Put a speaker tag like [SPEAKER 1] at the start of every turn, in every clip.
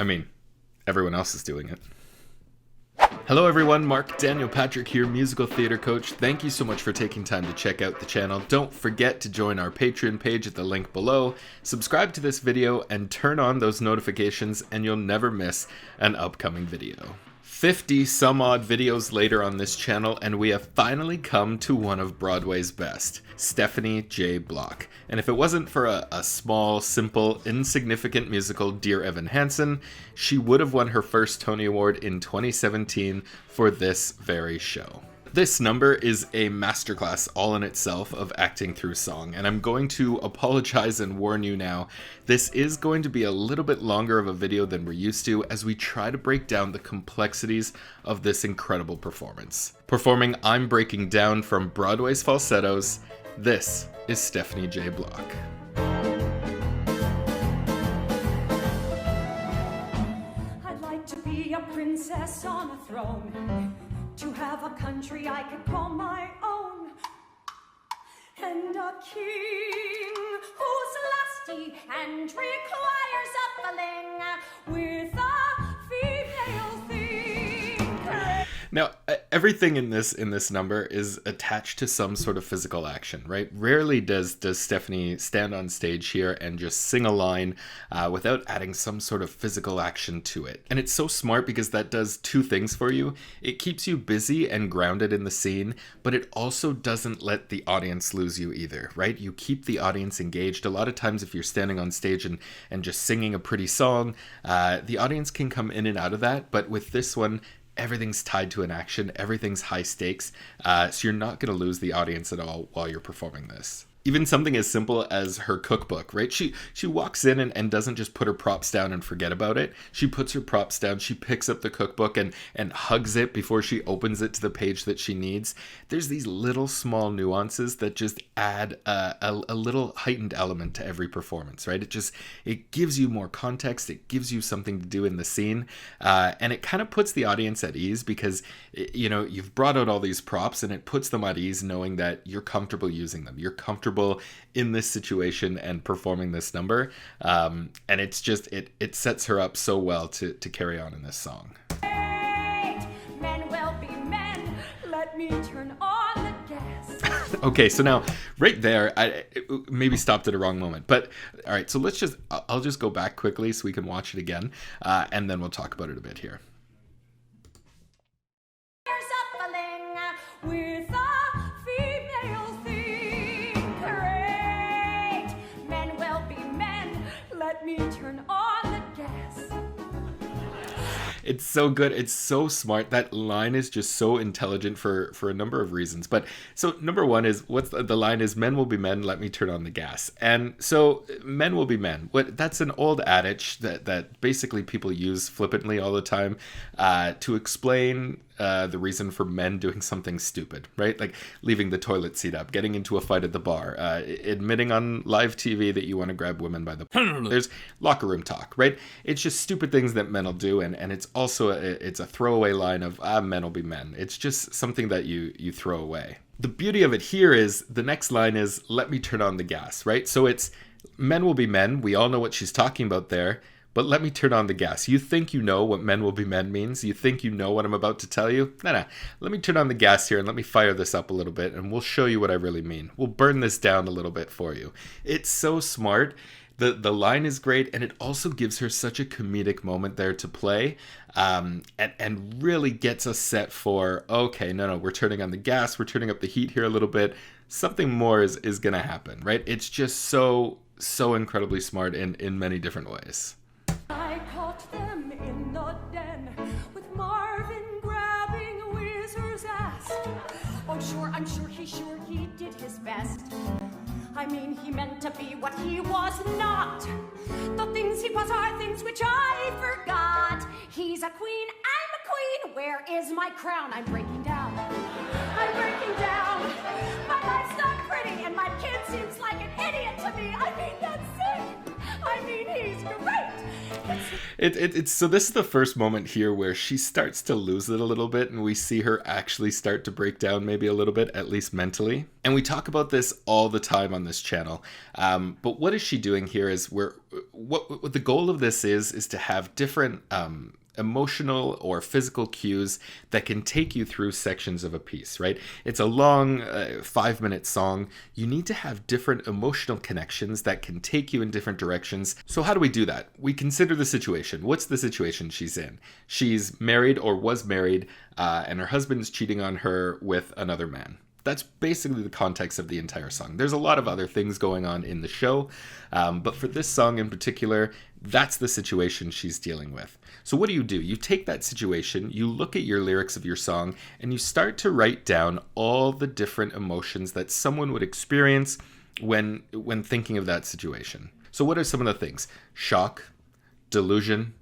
[SPEAKER 1] I mean, everyone else is doing it. Hello everyone, Marc Daniel Patrick here, musical theater coach. Thank you so much for taking time to check out the channel. Don't forget to join our Patreon page at the link below, subscribe to this video, and turn on those notifications and you'll never miss an upcoming video. 50 some odd videos later on this channel, and we have finally come to one of Broadway's best, Stephanie J. Block. And if it wasn't for a small, simple, insignificant musical, Dear Evan Hansen, she would have won her first Tony Award in 2017 for this very show. This number is a masterclass all in itself of acting through song, and I'm going to apologize and warn you now, this is going to be a little bit longer of a video than we're used to as we try to break down the complexities of this incredible performance. Performing I'm Breaking Down from Broadway's Falsettos, this is Stephanie J. Block.
[SPEAKER 2] I'd like to be a princess on a throne, to have a country I could call my own, and a king who's lusty and requires a filling with a female thing.
[SPEAKER 1] Now, everything in this number is attached to some sort of physical action, right? Rarely does Stephanie stand on stage here and just sing a line without adding some sort of physical action to it. And it's so smart because that does two things for you. It keeps you busy and grounded in the scene, but it also doesn't let the audience lose you either, right? You keep the audience engaged. A lot of times if you're standing on stage and just singing a pretty song, the audience can come in and out of that, but with this one, everything's tied to an action, everything's high stakes, so you're not going to lose the audience at all while you're performing this. Even something as simple as her cookbook, right? She walks in and doesn't just put her props down and forget about it. She puts her props down, she picks up the cookbook and hugs it before she opens it to the page that she needs. There's these little small nuances that just add a little heightened element to every performance, right? It gives you more context, it gives you something to do in the scene, and it kind of puts the audience at ease because, you know, you've brought out all these props and it puts them at ease knowing that you're comfortable using them. You're comfortable in this situation and performing this number, and it's just it sets her up so well to carry on in this song.
[SPEAKER 2] Men will be men. Let me turn on the gas.
[SPEAKER 1] Okay, so now right there, I maybe stopped at a wrong moment, but all right, so I'll just go back quickly so we can watch it again, and then we'll talk about it a bit here.
[SPEAKER 2] There's a filling with a female thing. Great. Men will be men. Let me turn on the gas.
[SPEAKER 1] It's so good. It's so smart. That line is just so intelligent for a number of reasons. But so number one is the line is men will be men. Let me turn on the gas. And so men will be men. That's an old adage that basically people use flippantly all the time to explain the reason for men doing something stupid, right? Like leaving the toilet seat up, getting into a fight at the bar, admitting on live TV that you want to grab women by the... There's locker room talk, right? It's just stupid things that men will do, and it's also it's a throwaway line of, men will be men. It's just something that you throw away. The beauty of it here is the next line is, let me turn on the gas, right? So it's men will be men. We all know what she's talking about there. But let me turn on the gas. You think you know what men will be men means? You think you know what I'm about to tell you? Nah. Let me turn on the gas here and let me fire this up a little bit and we'll show you what I really mean. We'll burn this down a little bit for you. It's so smart. The line is great, and it also gives her such a comedic moment there to play, and really gets us set for, okay, no, we're turning on the gas, we're turning up the heat here a little bit. Something more is going to happen, right? It's just so incredibly smart in many different ways.
[SPEAKER 2] I caught them in the den with Marvin grabbing Whizzer's ass. Oh, sure, I'm sure he did his best. I mean, he meant to be what he was not. The things he was are things which I forgot. He's a queen, I'm a queen. Where is my crown? I'm breaking down. I'm breaking down. My life's not pretty, and my kid seems like an idiot to me. I mean, that's sick. I mean, he's great.
[SPEAKER 1] It's so this is the first moment here where she starts to lose it a little bit, and we see her actually start to break down maybe a little bit, at least mentally. And we talk about this all the time on this channel. But what is she doing here is what the goal of this is to have different emotional or physical cues that can take you through sections of a piece, right? It's a long 5-minute song. You need to have different emotional connections that can take you in different directions. So how do we do that? We consider the situation. What's the situation she's in? She's married or was married, and her husband's cheating on her with another man. That's basically the context of the entire song. There's a lot of other things going on in the show, but for this song in particular, that's the situation she's dealing with. So what do? You take that situation, you look at your lyrics of your song, and you start to write down all the different emotions that someone would experience when thinking of that situation. So what are some of the things? Shock, delusion,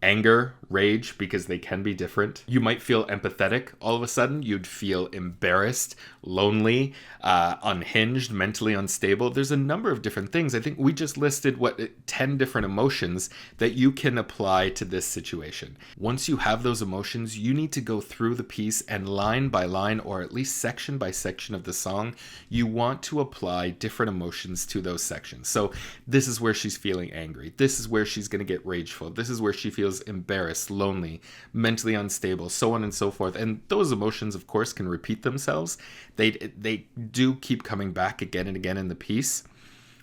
[SPEAKER 1] anger, rage, because they can be different. You might feel empathetic all of a sudden. You'd feel embarrassed, lonely, unhinged, mentally unstable. There's a number of different things. I think we just listed 10 different emotions that you can apply to this situation. Once you have those emotions, you need to go through the piece and line by line, or at least section by section of the song, you want to apply different emotions to those sections. So this is where she's feeling angry. This is where she's going to get rageful. This is where she feels embarrassed, lonely, mentally unstable, so on and so forth. And those emotions, of course, can repeat themselves. They do keep coming back again and again in the piece.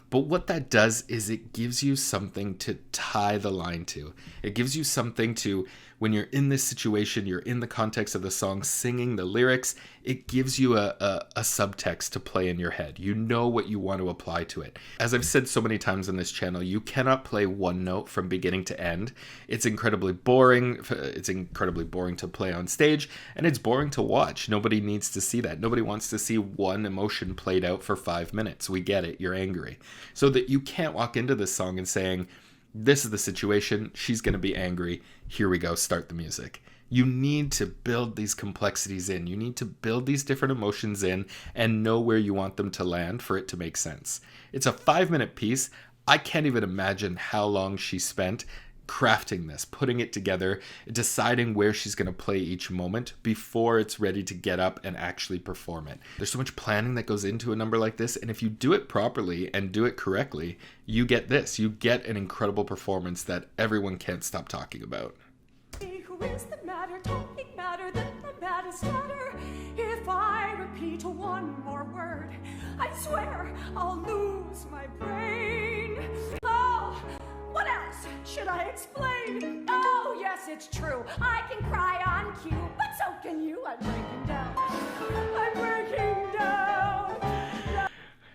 [SPEAKER 1] But what that does is it gives you something to tie the line to. It gives you something to, when you're in this situation, you're in the context of the song, singing the lyrics, it gives you a subtext to play in your head. You know what you want to apply to it. As I've said so many times on this channel, you cannot play one note from beginning to end. It's incredibly boring. It's incredibly boring to play on stage, and it's boring to watch. Nobody needs to see that. Nobody wants to see one emotion played out for 5 minutes. We get it. You're angry. So that you can't walk into this song and saying, this is the situation, she's going to be angry, here we go, start the music. You need to build these complexities in. You need to build these different emotions in and know where you want them to land for it to make sense. It's a 5-minute piece. I can't even imagine how long she spent crafting this, putting it together, deciding where she's going to play each moment before it's ready to get up and actually perform it. There's so much planning that goes into a number like this, and if you do it properly and do it correctly, you get this. You get an incredible performance that everyone can't stop talking about.
[SPEAKER 2] Who is the matter, talking matter, that the maddest matter? If I repeat one more word, I swear I'll lose my brain. Oh, what else should I explain? Oh, yes, it's true. I can cry on cue, but so can you. I'm breaking down. I'm breaking down.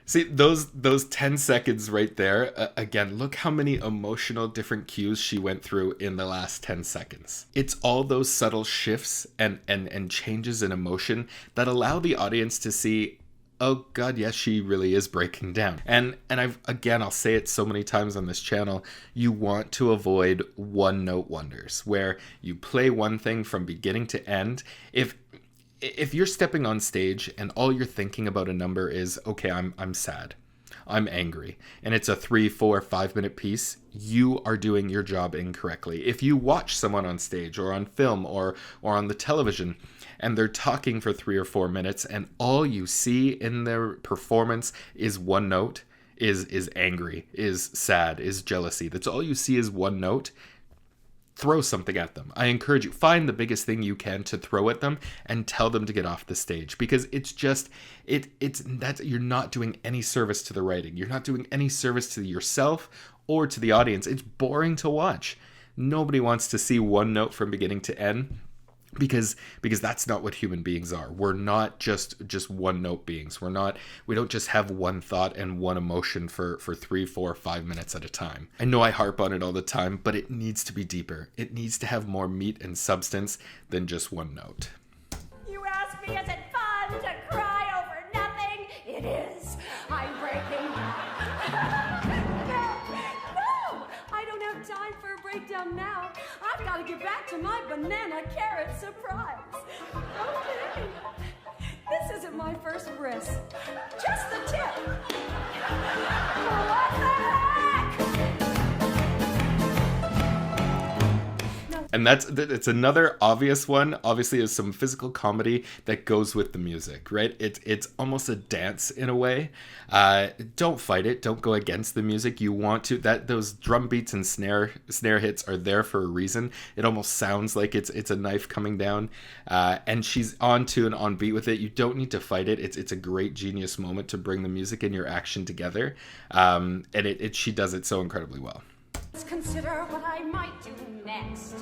[SPEAKER 1] See, those 10 seconds right there, again, look how many emotional different cues she went through in the last 10 seconds. It's all those subtle shifts and changes in emotion that allow the audience to see, oh God, yes, she really is breaking down. And I'll say it so many times on this channel, you want to avoid one-note wonders, where you play one thing from beginning to end. If you're stepping on stage and all you're thinking about a number is, okay, I'm sad, I'm angry, and it's a 3, 4, 5-minute piece, you are doing your job incorrectly. If you watch someone on stage or on film or on the television and they're talking for 3 or 4 minutes and all you see in their performance is one note, is angry, is sad, is jealousy, that's all you see is one note, throw something at them. I encourage you, find the biggest thing you can to throw at them and tell them to get off the stage, because it's just, you're not doing any service to the writing. You're not doing any service to yourself or to the audience. It's boring to watch. Nobody wants to see one note from beginning to end, because that's not what human beings are. We're not just one note beings. We don't just have one thought and one emotion for 3, 4, 5 minutes at a time. I know I harp on it all the time, but it needs to be deeper. It needs to have more meat and substance than just one note.
[SPEAKER 2] You ask me, is it fun to cry over nothing? It is. I'm breaking down. No, I don't have time for a breakdown now. I've got to get back to my banana carrot surprise. Okay. This isn't my first bris. Just the tip. What the heck?
[SPEAKER 1] And it's another obvious one. Obviously, is some physical comedy that goes with the music, right? It's almost a dance in a way. Don't fight it. Don't go against the music. You want to those drum beats and snare hits are there for a reason. It almost sounds like it's a knife coming down, and she's on tune, on beat with it. You don't need to fight it. It's a great genius moment to bring the music and your action together, and she does it so incredibly well.
[SPEAKER 2] Let's consider what I might do next.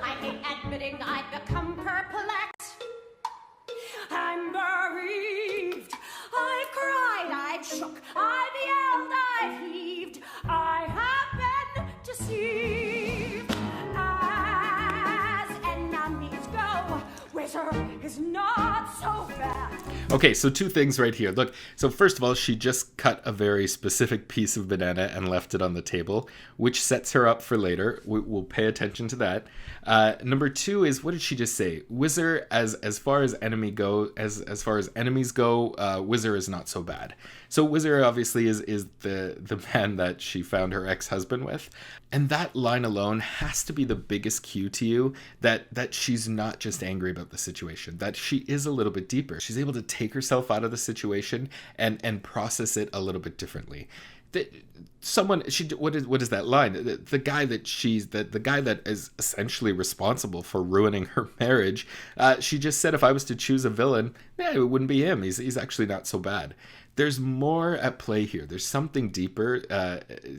[SPEAKER 2] I hate admitting I've become perplexed. I'm bereaved. I've cried, I've shook, I've yelled, I've heaved. I have been deceived. As enemies go, Whizzer is not so bad.
[SPEAKER 1] Okay, so two things right here. Look, so first of all, she just cut a very specific piece of banana and left it on the table, which sets her up for later. We'll pay attention to that. Number two is, what did she just say? Whizzer, as far as enemies go, Whizzer is not so bad. So Whizzer obviously is the man that she found her ex-husband with. And that line alone has to be the biggest cue to you that she's not just angry about the situation, that she is a little bit deeper. She's able to take herself out of the situation and process it a little bit differently. What is that line? The guy that is essentially responsible for ruining her marriage. She just said, if I was to choose a villain, it wouldn't be him. He's actually not so bad. There's more at play here. There's something deeper.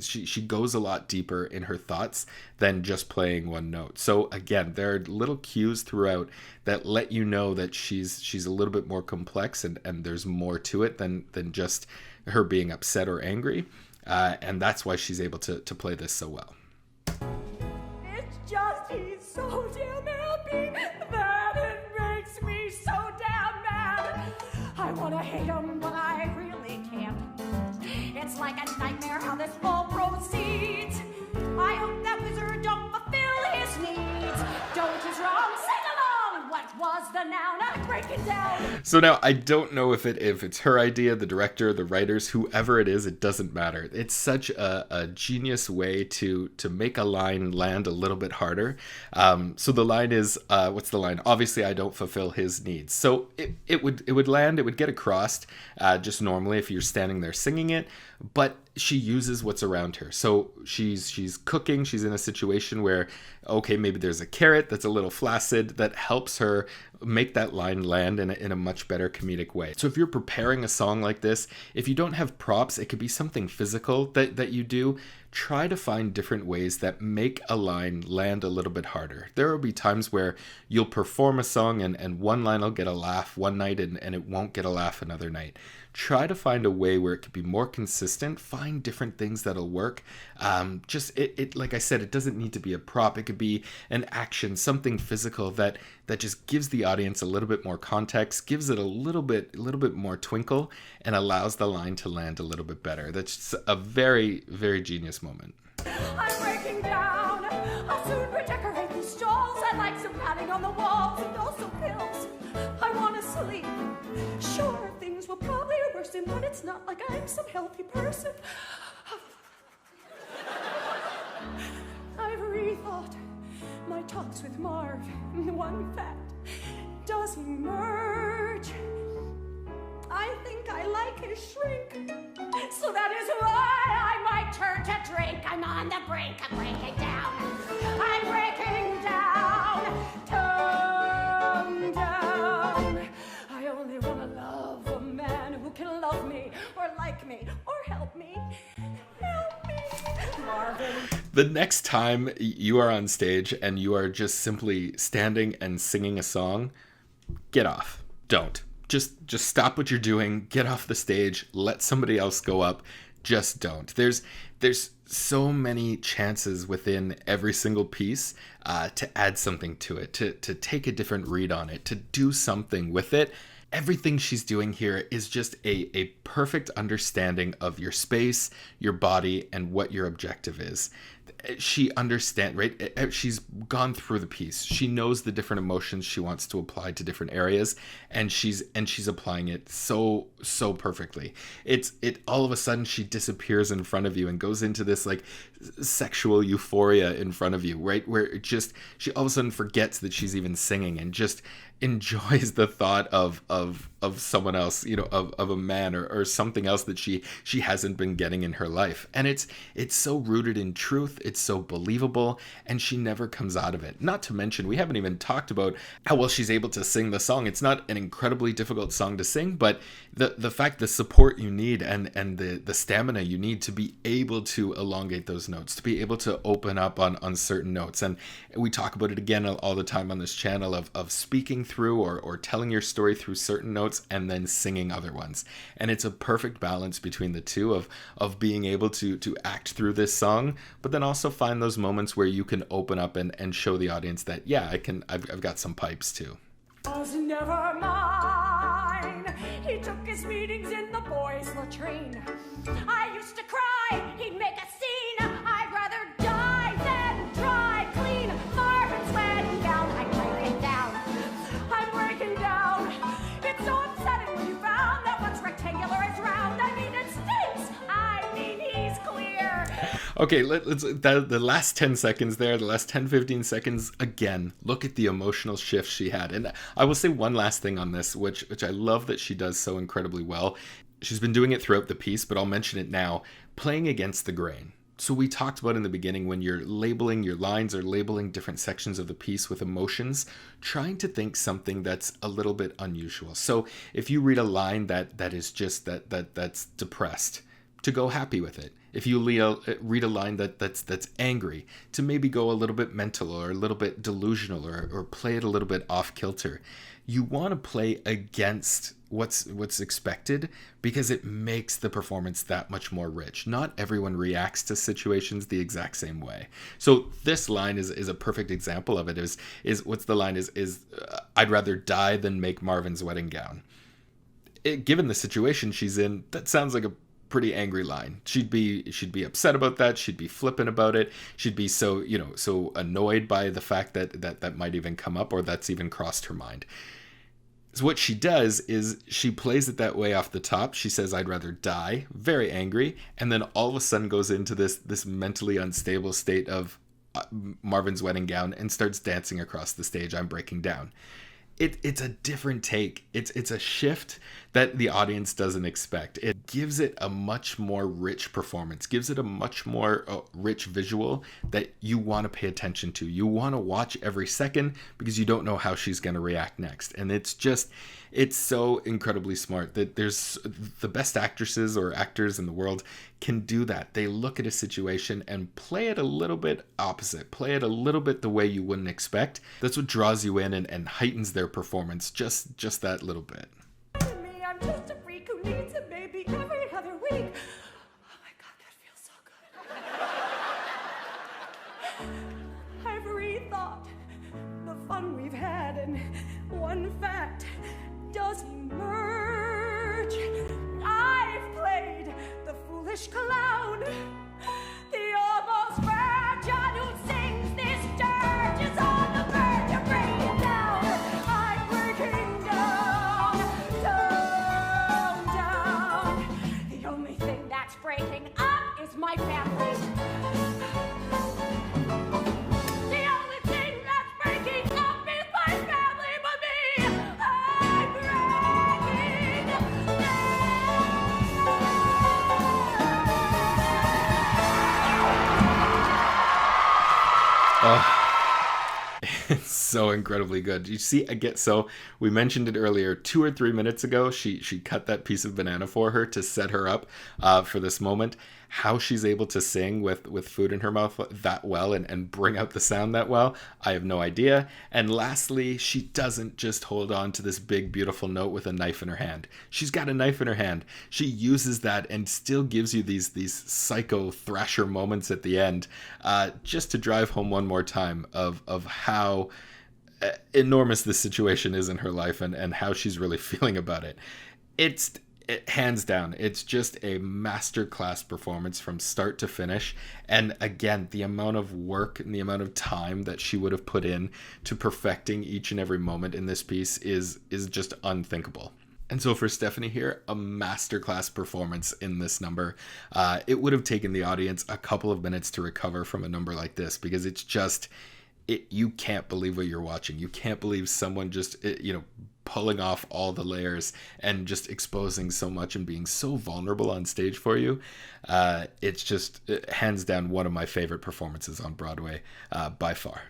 [SPEAKER 1] She goes a lot deeper in her thoughts than just playing one note. So again, there are little cues throughout that let you know that she's a little bit more complex and there's more to it than just her being upset or angry. And that's why she's able to play this so well.
[SPEAKER 2] It's just he's so damn happy that it makes me so damn mad. I want to hate him, but I really can't. It's like a nightmare how this all proceeds. I hope that wizard don't fulfill his needs. Don't is wrong, sing along. What was the noun? I'm breaking down.
[SPEAKER 1] So now I don't know if it's her idea, the director, the writers, whoever it is, it doesn't matter. It's such a genius way to make a line land a little bit harder. So the line is, what's the line? Obviously, I don't fulfill his needs. So it would land, it would get across just normally if you're standing there singing it, but she uses what's around her. So she's cooking. She's in a situation where, okay, maybe there's a carrot that's a little flaccid that helps her make that line land in a much better comedic way. So if you're preparing a song like this, if you don't have props, it could be something physical that you do. Try to find different ways that make a line land a little bit harder. There will be times where you'll perform a song and one line will get a laugh one night and it won't get a laugh another night. Try to find a way where it could be more consistent. Find different things that'll work. Like I said, it doesn't need to be a prop. It could be an action, something physical that just gives the audience a little bit more context, gives it a little bit more twinkle, and allows the line to land a little bit better. That's just a very, very genius moment.
[SPEAKER 2] I'm breaking down. I'll soon redecorate the stalls. I'd like some padding on the walls and also pills. I want to sleep. Sure, things will probably worsen, but it's not like I'm some healthy person. I've rethought my talks with Marc. One fact does emerge. I think I like his shrink. So that is why I might turn to drink. I'm on the brink of breaking down. I'm breaking down. Tone down. I only want to love a man who can love me or like me or help me. Help me, Marvin.
[SPEAKER 1] The next time you are on stage and you are just simply standing and singing a song, get off. Don't. Just stop what you're doing, get off the stage, let somebody else go up. Just don't. There's so many chances within every single piece to add something to it, to take a different read on it, to do something with it. Everything she's doing here is just a perfect understanding of your space, your body, and what your objective is. She understands, right? She's gone through the piece. She knows the different emotions she wants to apply to different areas, and she's applying it so perfectly. It all of a sudden she disappears in front of you and goes into this like sexual euphoria in front of you, right? Where it just, she all of a sudden forgets that she's even singing and just enjoys the thought of someone else, of a man or something else that she hasn't been getting in her life. And it's so rooted in truth, it's so believable, and she never comes out of it. Not to mention, we haven't even talked about how well she's able to sing the song. It's not an incredibly difficult song to sing, but the fact, the support you need and the stamina you need to be able to elongate those notes, to be able to open up on certain notes. And we talk about it again all the time on this channel of speaking through or telling your story through certain notes and then singing other ones. And it's a perfect balance between the two of being able to act through this song, but then also find those moments where you can open up and show the audience that, yeah, I've got some pipes too.
[SPEAKER 2] Was never mine. He took his meetings in the boys' latrine. I used to cry, he'd make a scene. I'd rather die than dry clean. Marvin's wedding gown, I'm breaking down. I'm breaking down. It's so upsetting when you found that what's rectangular is round. I mean, it stinks. I mean, he's clear.
[SPEAKER 1] Okay, let's the last 10 seconds there, the last 10-15 seconds, again, look at the emotional shift she had. And I will say one last thing on this, which I love that she does so incredibly well. She's been doing it throughout the piece, but I'll mention it now, playing against the grain. So we talked about in the beginning, when you're labeling your lines or labeling different sections of the piece with emotions, trying to think something that's a little bit unusual. So if you read a line that is just that's depressed, to go happy with it. If you read a line that's angry, to maybe go a little bit mental or a little bit delusional or play it a little bit off kilter. You want to play against what's expected, because it makes the performance that much more rich. Not everyone reacts to situations the exact same way. So this line is a perfect example of it. Is what's the line is I'd rather die than make Marvin's wedding gown. Given the situation she's in, that sounds like a pretty angry line. She'd be upset about that. She'd be flippant about it. She'd be so annoyed by the fact that might even come up, or that's even crossed her mind. So what she does is she plays it that way off the top. She says, I'd rather die, very angry, and then all of a sudden goes into this mentally unstable state of Marvin's wedding gown and starts dancing across the stage. I'm breaking down. It's a different take. It's a shift that the audience doesn't expect. It gives it a much more rich performance, gives it a much more rich visual that you want to pay attention to. You want to watch every second because you don't know how she's going to react next. And it's so incredibly smart that there's the best actresses or actors in the world can do that. They look at a situation and play it a little bit opposite, play it a little bit the way you wouldn't expect. That's what draws you in and heightens their performance just that little bit.
[SPEAKER 2] Me, I'm just a freak who needs a baby every other week. Oh my God, that feels so good. I've rethought the fun we've had, and one fact does emerge. I've played the foolish clown, the almost virgin who sings this dirge is on the verge of breaking down. I'm breaking down, down. The only thing that's breaking up is my family. The only thing that's breaking up is my family, but me. I'm breaking down.
[SPEAKER 1] It's so incredibly good. You see, so we mentioned it earlier, 2 or 3 minutes ago, she cut that piece of banana for her to set her up for this moment. How she's able to sing with food in her mouth that well and bring out the sound that well, I have no idea. And lastly, she doesn't just hold on to this big, beautiful note with a knife in her hand. She's got a knife in her hand. She uses that and still gives you these psycho thrasher moments at the end, just to drive home one more time of how enormous this situation is in her life and how she's really feeling about it. Hands down, it's just a masterclass performance from start to finish. And again, the amount of work and the amount of time that she would have put in to perfecting each and every moment in this piece is just unthinkable. And so for Stephanie here, a masterclass performance in this number. It would have taken the audience a couple of minutes to recover from a number like this, because it's just, you can't believe what you're watching. You can't believe someone just, pulling off all the layers and just exposing so much and being so vulnerable on stage for you. It's just hands down one of my favorite performances on Broadway by far.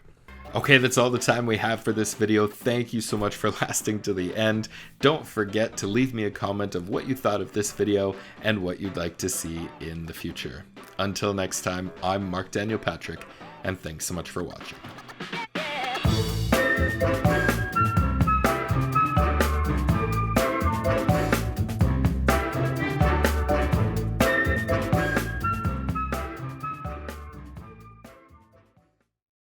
[SPEAKER 1] Okay, that's all the time we have for this video. Thank you so much for lasting to the end. Don't forget to leave me a comment of what you thought of this video and what you'd like to see in the future. Until next time, I'm Marc Daniel Patrick, and thanks so much for watching.